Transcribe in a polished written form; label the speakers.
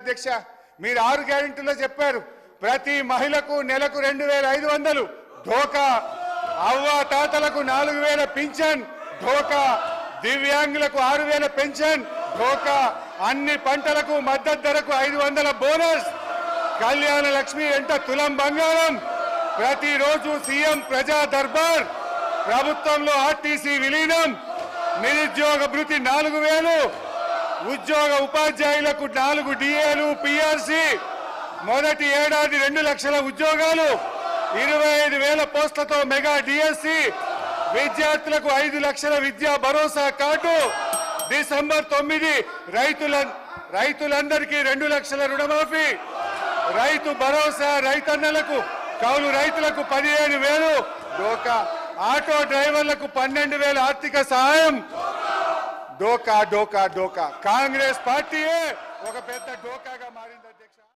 Speaker 1: అధ్యక్ష మీరు 6 గ్యారెంటీలో చెప్పారు ప్రతి మహిళకు నెలకు 2500 ధోకా అవ్వ తాతలకు 4000 పింఛన్ ధోకా దివ్యాంగులకు 6000 పెన్షన్ ధోకా అన్ని పంటలకు మద్దతు ధరకు 500 బోనస్ కళ్యాణ లక్ష్మి ఎంట తులం బంగారం ప్రతిరోజు సీఎం ప్రజా దర్బార్ ప్రభుత్వంలో ఆర్టీసీ విలీనం నిరుద్యోగ భృతి 4000 ఉద్యోగ ఉపాధ్యాయులకు 4 డిఏలు పిఆర్సి మొదటి ఏడాది 2 లక్షల ఉద్యోగాలు 25,000 పోస్టులతో మెగా డిఎస్సి విద్యార్థులకు 5 లక్షల విద్యా భరోసా కార్డు డిసెంబర్ 9 రైతులందరికీ 2 లక్షల రుణమాఫీ రైతు భరోసా రైతన్నలకు కౌలు రైతులకు 15,000 డోకా ఆటో డ్రైవర్లకు 12,000 ఆర్థిక సహాయం డోకా డోకా డోకా కాంగ్రెస్ పార్టీయే ఒక పెద్ద డోకాగా మారింది అధ్యక్ష।